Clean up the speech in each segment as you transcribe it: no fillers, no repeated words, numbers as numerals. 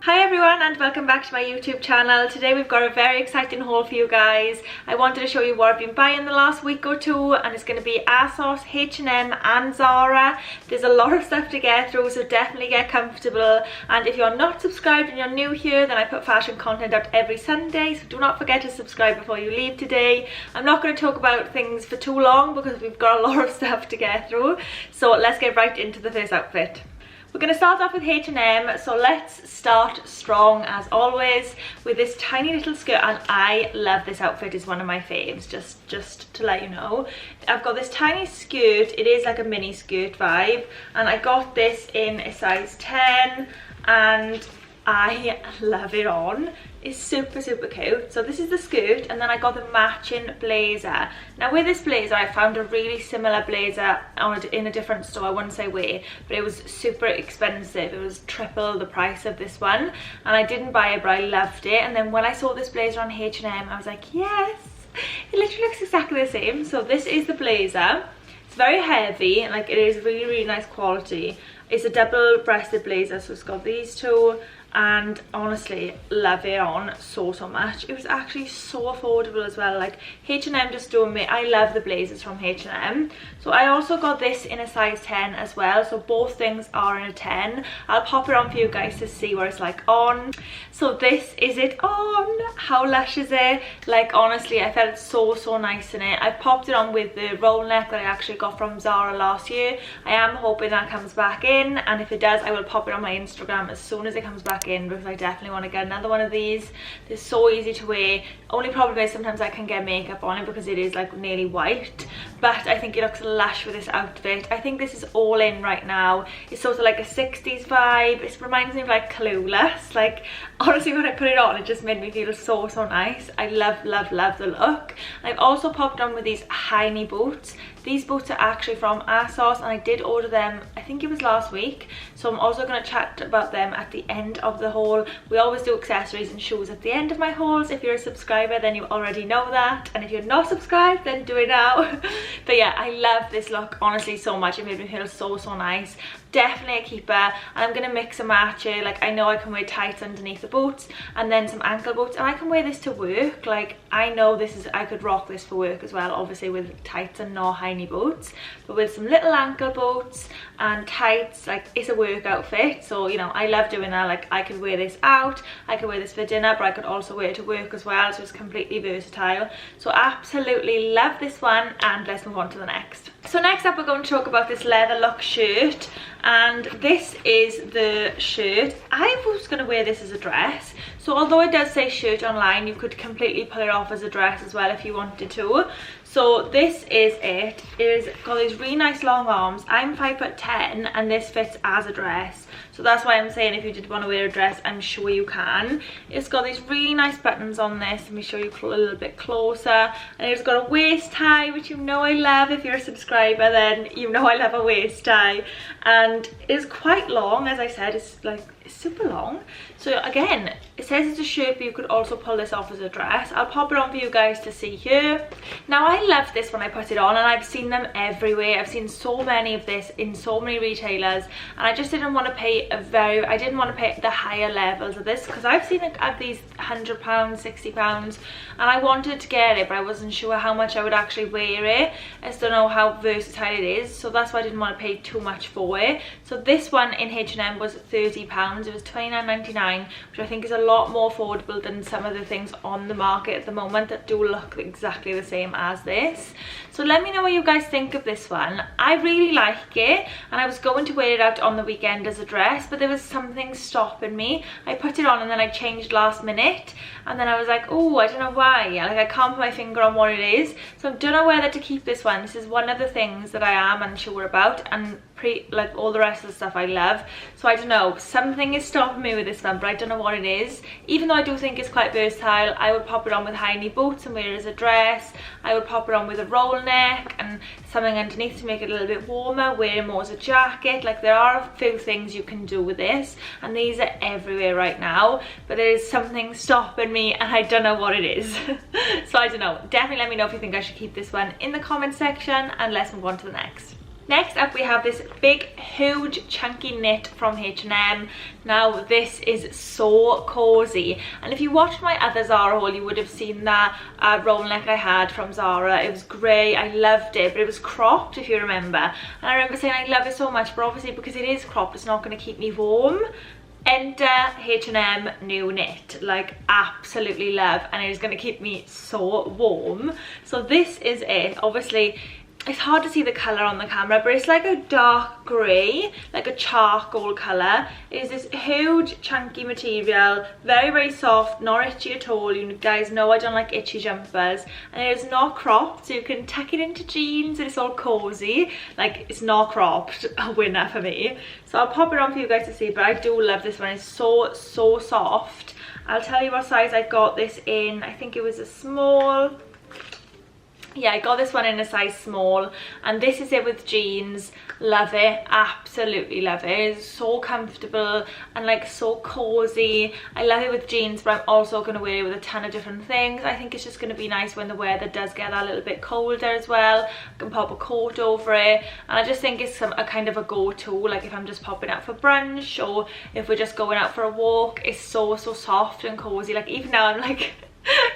Hi everyone and welcome back to my YouTube channel. Today we've got a very exciting haul for you guys. I wanted to show you what I've been buying the last week or two, and it's going to be ASOS, H&M and Zara. There's a lot of stuff to get through, so definitely get comfortable. And if you're not subscribed and you're new here, then I put fashion content out every Sunday, so do not forget to subscribe before you leave today. I'm not going to talk about things for too long because we've got a lot of stuff to get through. So let's get right into the first outfit. We're going to start off with H&M, so let's start strong as always with this tiny little skirt, and I love this outfit. It's one of my faves, just to let you know. I've got this tiny skirt, it is like a mini skirt vibe, and I got this in a size 10 and I love it on. It's super cute. So this is the skirt, and then I got the matching blazer. Now with this blazer I found a really similar blazer in a different store, I wouldn't say where, but it was super expensive. It was triple the price of this one, and I didn't buy it but I loved it. And then when I saw this blazer on H&M I was like, yes, it literally looks exactly the same. So this is the blazer. It's very heavy and like it is really nice quality. It's a double breasted blazer, so it's got these two, and honestly love it on so much. It was actually so affordable as well. Like H&M just doing me. I love the blazers from H&M. So I also got this in a size 10 as well, so both things are in a 10. I'll pop it on for you guys to see what it's like on. So this is it on. How lush is it? Like honestly I felt so nice in it. I popped it on with the roll neck that I actually got from Zara last year. I am hoping that comes back in, and if it does I will pop it on my Instagram as soon as it comes back in, because I definitely want to get another one of these. They're so easy to wear. Only problem is sometimes I can get makeup on it because it is like nearly white, but I think it looks lush with this outfit. I think this is all in right now. It's sort of like a 60s vibe. It reminds me of like Clueless. Like honestly when I put it on it just made me feel so nice. I love the look. I've also popped on with these high knee boots. These boots are actually from ASOS and I did order them, I think it was last week, so I'm also going to chat about them at the end of the haul. We always do accessories and shoes at the end of my hauls. If you're a subscriber then you already know that, and if you're not subscribed then do it now. But yeah, I love this look honestly so much. It made me feel so nice. Definitely a keeper, and I'm gonna mix and match it. Like I know I can wear tights underneath the boots and then some ankle boots, and I can wear this to work. Like I know this is, I could rock this for work as well, obviously with tights and not high knee boots, but with some little ankle boots and tights, like it's a work outfit. So you know I love doing that. Like I could wear this out, I could wear this for dinner, but I could also wear it to work as well, so it's completely versatile. So absolutely love this one, and let's move on to the next. So next up we're going to talk about this leather look shirt, and this is the shirt. I was going to wear this as a dress, so although it does say shirt online, you could completely pull it off as a dress as well if you wanted to. So this is it. It has got these really nice long arms. I'm 5'10" and this fits as a dress, so that's why I'm saying if you did want to wear a dress, I'm sure you can. It's got these really nice buttons on this. Let me show you a little bit closer. And it's got a waist tie, which you know I love. If you're a subscriber then you know I love a waist tie, and it's quite long. As I said, it's super long. So again, it says it's a shirt, but you could also pull this off as a dress. I'll pop it on for you guys to see here. Now I love this when I put it on, and I've seen them everywhere. I've seen so many of this in so many retailers, and I just didn't want to pay I didn't want to pay the higher levels of this, because I've seen it at these £100, £60, and I wanted to get it, but I wasn't sure how much I would actually wear it. I just don't know how versatile it is, so that's why I didn't want to pay too much for it. So this one in H&M was £30. It was £29.99, which I think is a lot more affordable than some of the things on the market at the moment that do look exactly the same as this. So let me know what you guys think of this one. I really like it, and I was going to wear it out on the weekend as a dress, but there was something stopping me. I put it on and then I changed last minute, and then I was like, oh, I don't know why. Like I can't put my finger on what it is, so I don't know whether to keep this one. This is one of the things that I am unsure about, and like all the rest of the stuff I love. So I don't know, something is stopping me with this one, but I don't know what it is. Even though I do think it's quite versatile, I would pop it on with high knee boots and wear it as a dress. I would pop it on with a roll neck and something underneath to make it a little bit warmer, wear it more as a jacket. Like there are a few things you can do with this, and these are everywhere right now, but there is something stopping me and I don't know what it is. So I don't know. Definitely let me know if you think I should keep this one in the comment section, and let's move on to the next. Next up we have this big huge chunky knit from H&M. Now this is so cozy, and if you watched my other Zara haul you would have seen that roll neck I had from Zara. It was grey, I loved it, but it was cropped if you remember, and I remember saying I love it so much, but obviously because it is cropped it's not going to keep me warm. Enter H&M new knit, like absolutely love, and it is going to keep me so warm. So this is it. Obviously it's hard to see the colour on the camera, but it's like a dark grey, like a charcoal colour. It is this huge chunky material, very very soft, not itchy at all. You guys know I don't like itchy jumpers, and it is not cropped, so you can tuck it into jeans and it's all cosy. Like, it's not cropped, a winner for me. So I'll pop it on for you guys to see, but I do love this one. It's so soft. I'll tell you what size I got this in. I think it was a small. Yeah, I got this one in a size small, and this is it with jeans. Love it, absolutely love it. It's so comfortable and like so cozy. I love it with jeans, but I'm also going to wear it with a ton of different things. I think it's just going to be nice when the weather does get a little bit colder as well. I can pop a coat over it, and I just think it's a kind of a go-to, like if I'm just popping out for brunch or if we're just going out for a walk. It's so soft and cozy. Like even now I'm like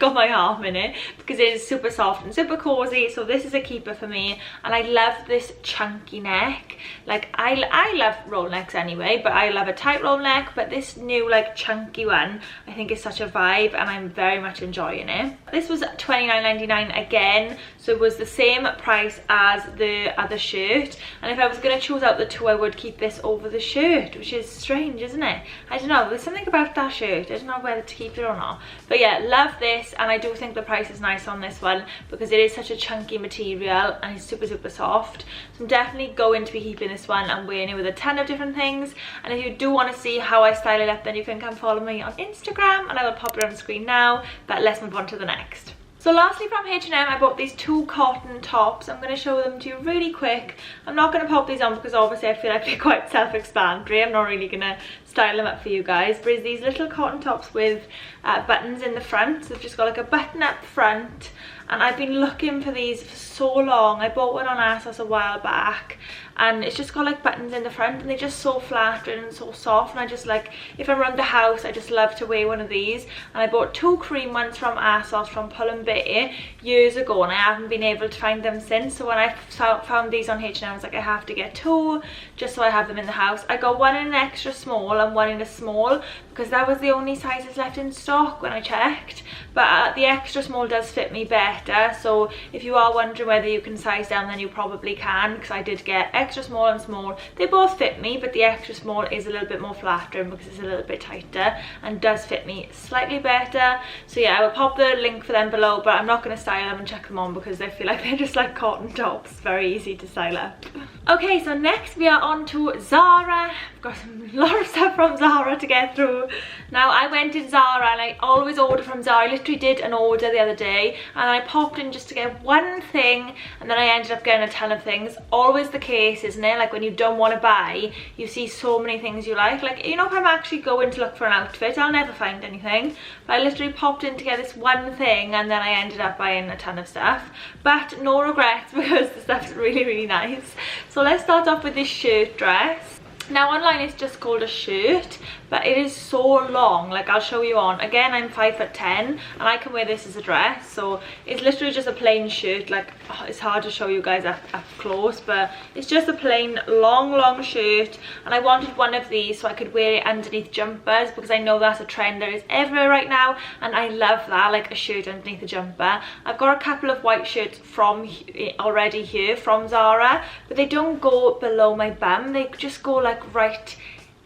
got my arm in it because it is super soft and super cozy. So this is a keeper for me, and I love this chunky neck. Like I love roll necks anyway, but I love a tight roll neck, but this new like chunky one I think is such a vibe, and I'm very much enjoying it. This was £29.99 again, so it was the same price as the other shirt, and if I was going to choose out the two I would keep this over the shirt, which is strange, isn't it? I don't know, there's something about that shirt, I don't know whether to keep it or not, but yeah, love this. And I do think the price is nice on this one because it is such a chunky material and it's super soft. So I'm definitely going to be keeping this one and wearing it with a ton of different things. And if you do want to see how I style it up, then you can come follow me on Instagram, and I will pop it on the screen now. But let's move on to the next. So lastly from H&M, I bought these two cotton tops. I'm going to show them to you really quick. I'm not going to pop these on because obviously I feel like they're quite self-explanatory. I'm not really going to style them up for you guys. But it's these little cotton tops with buttons in the front. So they've just got like a button up front. And I've been looking for these for so long. I bought one on ASOS a while back, and it's just got like buttons in the front, and they're just so flattering and so soft, and I just like, if I'm around the house I just love to wear one of these. And I bought two cream ones from ASOS from Pull & Bear years ago, and I haven't been able to find them since. So when I found these on H&M I was like, I have to get two just so I have them in the house. I got one in an extra small and one in a small because that was the only sizes left in stock when I checked, but the extra small does fit me better. So if you are wondering whether you can size down, then you probably can, because I did get extra small and small. They both fit me, but the extra small is a little bit more flattering because it's a little bit tighter and does fit me slightly better. So yeah, I will pop the link for them below, but I'm not going to style them and check them on because I feel like they're just like cotton tops, very easy to style up. Okay, so next we are on to Zara. I've got a lot of stuff from Zara to get through. Now I went in Zara, and I always order from Zara. I literally did an order the other day, and I popped in just to get one thing, and then I ended up getting a ton of things. Always the case, isn't it? Like when you don't want to buy, you see so many things you like, you know, if I'm actually going to look for an outfit, I'll never find anything, but I literally popped in to get this one thing, and then I ended up buying a ton of stuff, but no regrets because the stuff's really nice. So let's start off with this shirt dress. Now online it's just called a shirt, but it is so long. Like I'll show you on. Again, I'm 5'10", and I can wear this as a dress. So it's literally just a plain shirt. Like it's hard to show you guys up close, but it's just a plain long shirt. And I wanted one of these so I could wear it underneath jumpers, because I know that's a trend that is everywhere right now, and I love that, like a shirt underneath a jumper. I've got a couple of white shirts from already here from Zara, but they don't go below my bum. They just go like right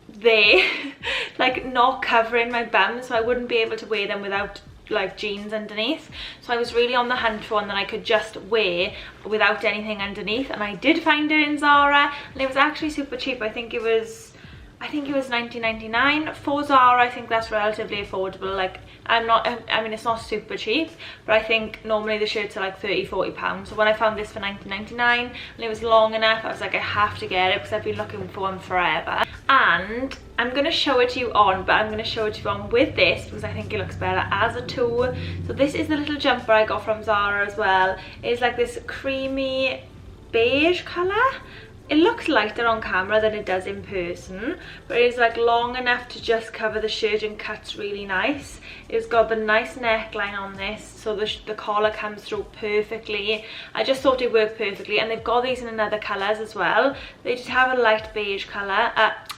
there, like not covering my bum, so I wouldn't be able to wear them without like jeans underneath. So I was really on the hunt for one that I could just wear without anything underneath, and I did find it in Zara, and it was actually super cheap. I think it was £19.99 for Zara. I think that's relatively affordable. Like I mean it's not super cheap, but I think normally the shirts are like £30–40. So when I found this for £19.99 and it was long enough, I was like, I have to get it because I've been looking for one forever. And I'm going to show it to you on, but I'm going to show it to you on with this because I think it looks better as a two. So this is the little jumper I got from Zara as well. It's like this creamy beige colour, it looks lighter on camera than it does in person, but it is like long enough to just cover the shirt and cuts really nice. It's got the nice neckline on this, so the collar comes through perfectly. I just thought it worked perfectly, and they've got these in another colours as well. They just have a light beige colour,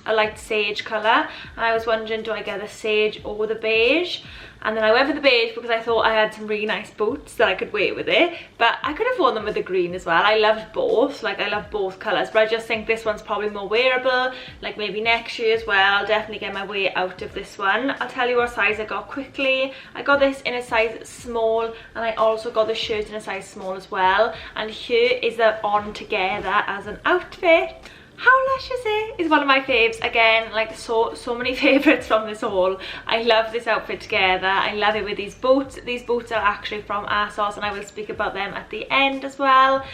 a light sage colour, and I was wondering, do I get the sage or the beige? And then I went for the beige because I thought I had some really nice boots that I could wear with it, but I could have worn them with the green as well. I loved both, like I love both colours, but I just think this one's probably more wearable, like maybe next year as well. I'll definitely get my way out of this one. I'll tell you what size I got quickly. I got this in a size small, and I also got the shirt in a size small as well, and here is the on together as an outfit. How lush is it? It's one of my faves. Again, like so many favourites from this haul. I love this outfit together. I love it with these boots. These boots are actually from ASOS, and I will speak about them at the end as well.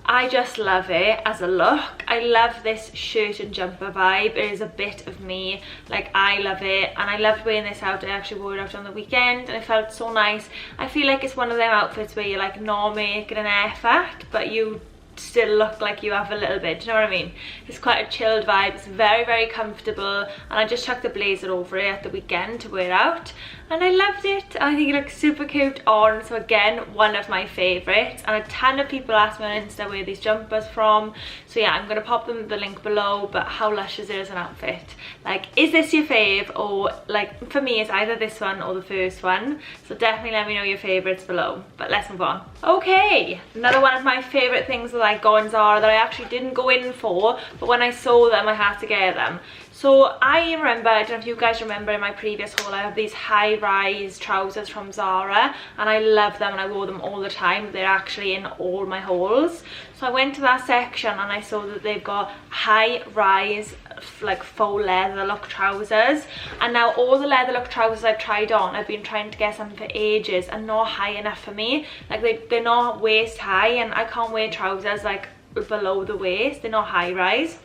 I just love it as a look. I love this shirt and jumper vibe. It is a bit of me. Like, I love it, and I loved wearing this out. I actually wore it out on the weekend and it felt so nice. I feel like it's one of them outfits where you're like not making an effort, but you still look like you have a little bit, do you know what I mean? It's quite a chilled vibe. It's very, very comfortable, and I just chucked the blazer over it at the weekend to wear out, and I loved it. I think it looks super cute on, so again, one of my favourites. And a ton of people asked me on Insta where these jumpers from, so yeah, I'm going to pop them the link below. But how lush is it as an outfit? Like, is this your fave? Or like, for me it's either this one or the first one, so definitely let me know your favourites below. But let's move on. Okay, another one of my favourite things that I got in Zara that I actually didn't go in for, but when I saw them I had to get them. So I remember, I don't know if you guys remember, in my previous haul I have these high-rise trousers from Zara, and I love them and I wore them all the time. They're actually in all my hauls. So I went to that section and I saw that they've got high-rise like faux leather look trousers, and now all the leather look trousers I've tried on, I've been trying to get some for ages and not high enough for me. Like they're not waist high, and I can't wear trousers like below the waist. They're not high-rise.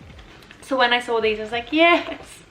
So when I saw these I was like, yes,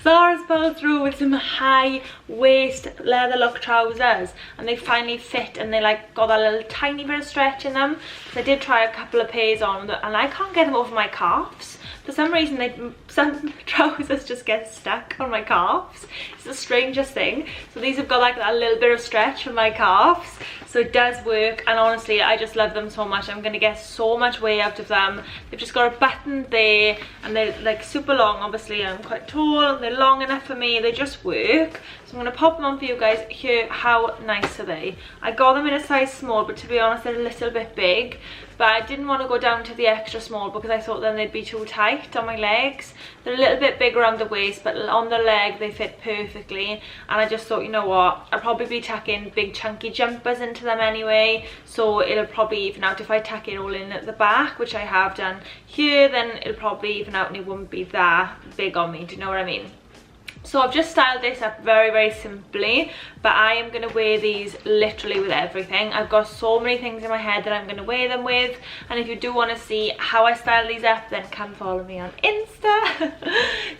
Zara's pulled through with some high waist leather look trousers, and they finally fit, and they like got that little tiny bit of stretch in them. So I did try a couple of pairs on, and I can't get them over my calves. For some reason some trousers just get stuck on my calves. It's the strangest thing. So these have got like that little bit of stretch for my calves, so it does work. And honestly, I just love them so much. I'm going to get so much way out of them. They've just got a button there, and they're like super long. Obviously I'm quite tall, they're long enough for me, they just work. So I'm going to pop them on for you guys. Here, how nice are they? I got them in a size small, but to be honest they're a little bit big. But I didn't want to go down to the extra small because I thought then they'd be too tight on my legs. They're a little bit bigger around the waist, but on the leg they fit perfectly. And I just thought, you know what, I'll probably be tucking big chunky jumpers into them anyway, so it'll probably even out if I tuck it all in at the back, which I have done here. Then it'll probably even out and it won't be that big on me, do you know what I mean? So I've just styled this up very, very simply, but I am going to wear these literally with everything. I've got so many things in my head that I'm going to wear them with, and if you do want to see how I style these up, then come follow me on Insta.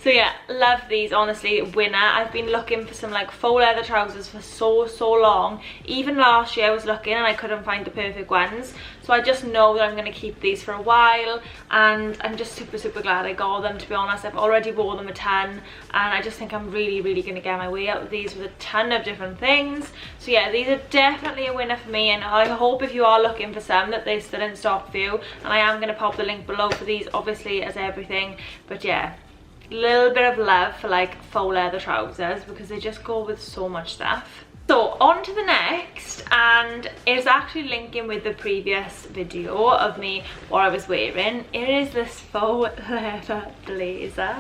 So yeah, love these, honestly, winner. I've been looking for some like faux leather trousers for so long. Even last year I was looking and I couldn't find the perfect ones, so I just know that I'm going to keep these for a while, and I'm just super glad I got them, to be honest. I've already wore them a ton, and I just think I'm really going to get my way out of these with a ton of different things. So yeah, these are definitely a winner for me, and I hope if you are looking for some that they're still in stock for you. And I am going to pop the link below for these, obviously, as everything. But yeah, a little bit of love for like faux leather trousers because they just go with so much stuff. So on to the next, and it's actually linking with the previous video of me what I was wearing. It is this faux leather blazer.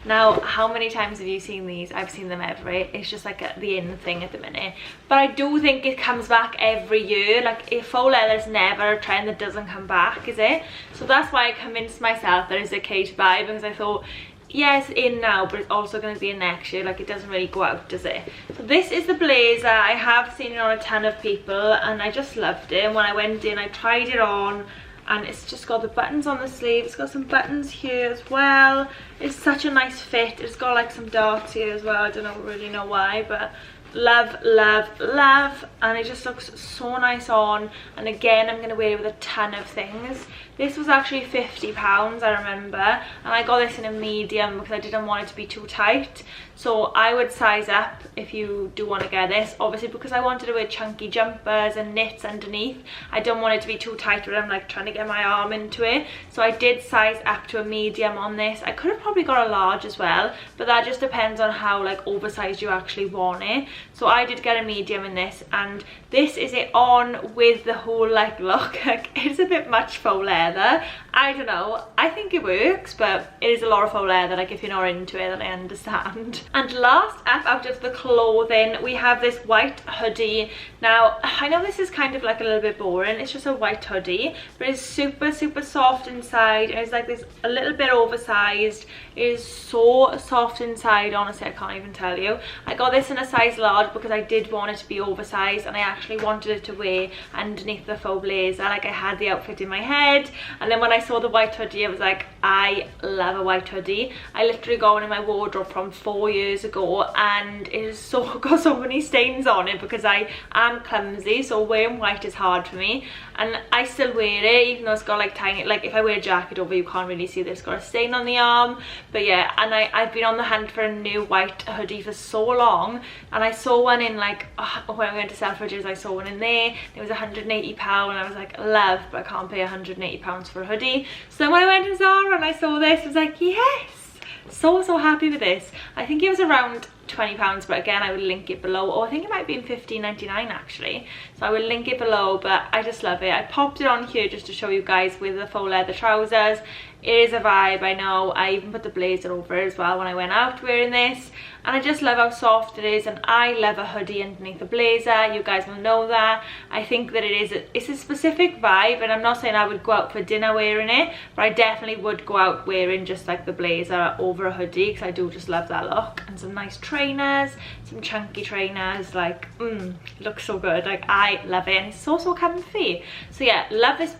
Now, how many times have you seen these? I've seen them every. It's just like the in thing at the minute. But I do think it comes back every year. Like, if faux leather is never a trend that doesn't come back, is it? So that's why I convinced myself that it's okay to buy, because I thought, yeah, it's in now, but it's also going to be in next year. Like, it doesn't really go out, does it? So this is the blazer. I have seen it on a ton of people, and I just loved it. And when I went in, I tried it on, and it's just got the buttons on the sleeve. It's got some buttons here as well. It's such a nice fit. It's got like some darts here as well. I don't really know why, but love, love, love, and it just looks so nice on. And again, I'm going to wear it with a ton of things. This was actually £50, I remember, and I got this in a medium because I didn't want it to be too tight. So I would size up if you do want to get this. Obviously, because I wanted to wear chunky jumpers and knits underneath, I don't want it to be too tight where I'm like trying to get my arm into it. So I did size up to a medium on this. I could have probably got a large as well, but that just depends on how like oversized you actually want it. So I did get a medium in this, and this is it on with the whole like look. Like, it's a bit much faux leather. I don't know, I think it works, but it is a lot of faux leather. Like, if you're not into it, then I understand. And last up out of the clothing, we have this white hoodie. Now, I know this is kind of like a little bit boring, it's just a white hoodie, but it's super soft inside, and it's like this a little bit oversized. It is so soft inside, honestly, I can't even tell you. I got this in a size large because I did want it to be oversized, and I actually wanted it to wear underneath the faux blazer. Like, I had the outfit in my head, and then when I saw the white hoodie, I was like, I love a white hoodie. I literally got one in my wardrobe from 4 years ago, and it has got so many stains on it because I am clumsy, so wearing white is hard for me, and I still wear it even though it's got like tiny, like if I wear a jacket over, you can't really see this, got a stain on the arm. But yeah, and I've been on the hunt for a new white hoodie for so long, and I saw one in like when I went to Selfridges, I saw one in there. It was £180, and I was like, love, but I can't pay £180 for a hoodie. So then when I went to Zara and I saw this, I was like, yes, so happy with this. I think it was around £20, but again, I will link it below. Oh, I think it might be in $15.99 actually, so I will link it below. But I just love it. I popped it on here just to show you guys with the faux leather trousers. It is a vibe, I know. I even put the blazer over it as well when I went out wearing this, and I just love how soft it is. And I love a hoodie underneath a blazer, you guys will know that. I think that it's a specific vibe, and I'm not saying I would go out for dinner wearing it, but I definitely would go out wearing just like the blazer over a hoodie, because I do just love that look. And some nice trainers, some chunky trainers, like looks so good. Like, I love it, and it's so comfy. So yeah, love this.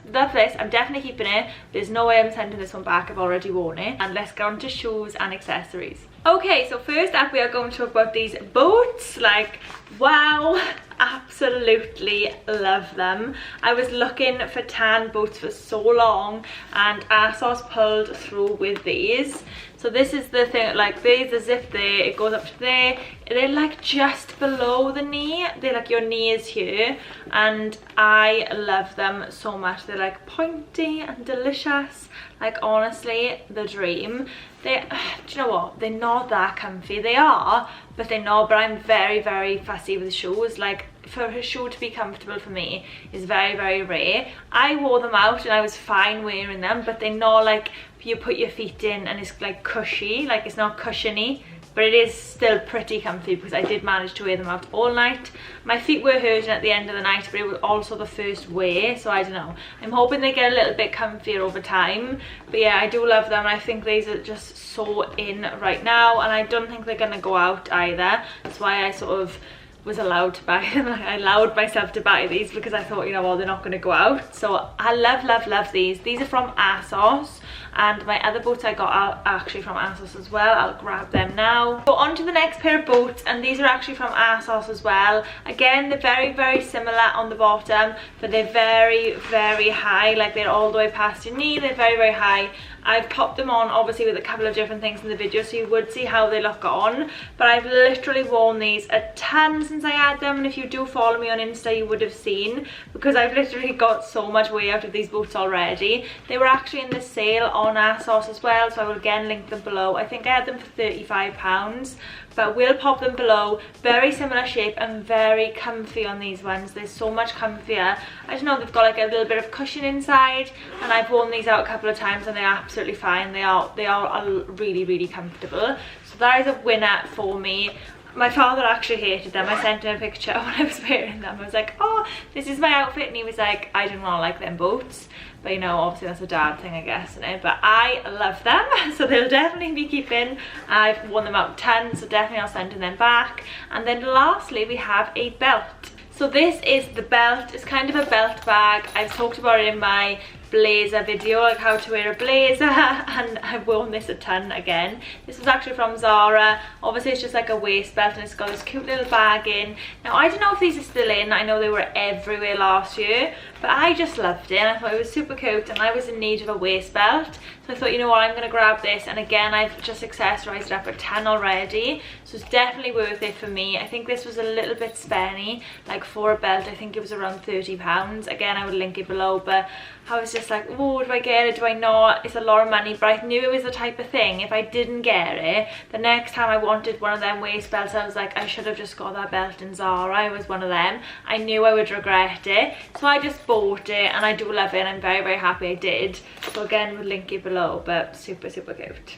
I'm definitely keeping it. There's no way I'm sending this one back, I've already worn it. And let's get on to shoes and accessories. Okay, so first up we are going to talk about these boots. Like, wow, absolutely love them. I was looking for tan boots for so long, and ASOS pulled through with these. So this is the thing, like there's a zip there, it goes up to there. They're like just below the knee. They're like, your knee is here, and I love them so much. They're like pointy and delicious. Like, honestly, the dream. Do you know what? They're not that comfy. They are, but they're not. But I'm very fussy with shoes. Like, for a shoe to be comfortable for me is very rare. I wore them out and I was fine wearing them, but they're not like you put your feet in and it's like cushy. Like, it's not cushiony, but it is still pretty comfy because I did manage to wear them out all night. My feet were hurting at the end of the night, but it was also the first wear, so I don't know. I'm hoping they get a little bit comfier over time. But yeah, I do love them. I think these are just so in right now, and I don't think they're gonna go out either. That's why I sort of was allowed to buy them. I allowed myself to buy these because I thought, you know what, they're not going to go out. So I love these. These are from ASOS, and my other boots I got are actually from ASOS as well. I'll grab them now. So on to the next pair of boots, and these are actually from ASOS as well. Again, they're very similar on the bottom, but they're very high. Like, they're all the way past your knee. They're very high. I've popped them on obviously with a couple of different things in the video, so you would see how they look on, but I've literally worn these a ton since I had them. And if you do follow me on Insta, you would have seen, because I've literally got so much wear out of these boots already. They were actually in the sale on ASOS as well, so I will again link them below. I think I had them for £35, but we'll pop them below. Very similar shape and very comfy on these ones. They're so much comfier. I don't know, they've got like a little bit of cushion inside, and I've worn these out a couple of times and they're absolutely fine. They are really comfortable. So that is a winner for me. My father actually hated them. I sent him a picture when I was wearing them. I was like, oh, this is my outfit, and he was like, I do not like them boots. But you know, obviously that's a dad thing, I guess, isn't it? But I love them, so they'll definitely be keeping. I've worn them out a ton, so definitely I'll send them back. And then lastly, we have a belt. So this is the belt. It's kind of a belt bag. I've talked about it in my blazer video, like how to wear a blazer, and I've worn this a ton again. This was actually from Zara. Obviously it's just like a waist belt and it's got this cute little bag in. Now I don't know if these are still in, I know they were everywhere last year, but I just loved it and I thought it was super cute and I was in need of a waist belt. So I thought, you know what, I'm going to grab this, and again I've just accessorized it up a ton already, so it's definitely worth it for me. I think this was a little bit spenny, like for a belt I think it was around £30. Again, I would link it below, but I was just like, oh, do I get it, do I not? It's a lot of money, but I knew it was the type of thing, if I didn't get it, the next time I wanted one of them waist belts, I was like, I should have just got that belt in Zara. It was one of them. I knew I would regret it, so I just bought it, and I do love it, and I'm very, very happy I did. So again, we'll link it below, but super, super cute.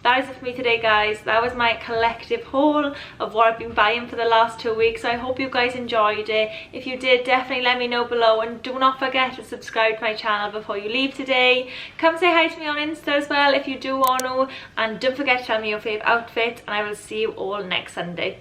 That is it for me today, guys. That was my collective haul of what I've been buying for the last 2 weeks. So I hope you guys enjoyed it. If you did, definitely let me know below, and do not forget to subscribe to my channel before you leave today. Come say hi to me on Insta as well if you do want to, and don't forget to tell me your favourite outfit, and I will see you all next Sunday.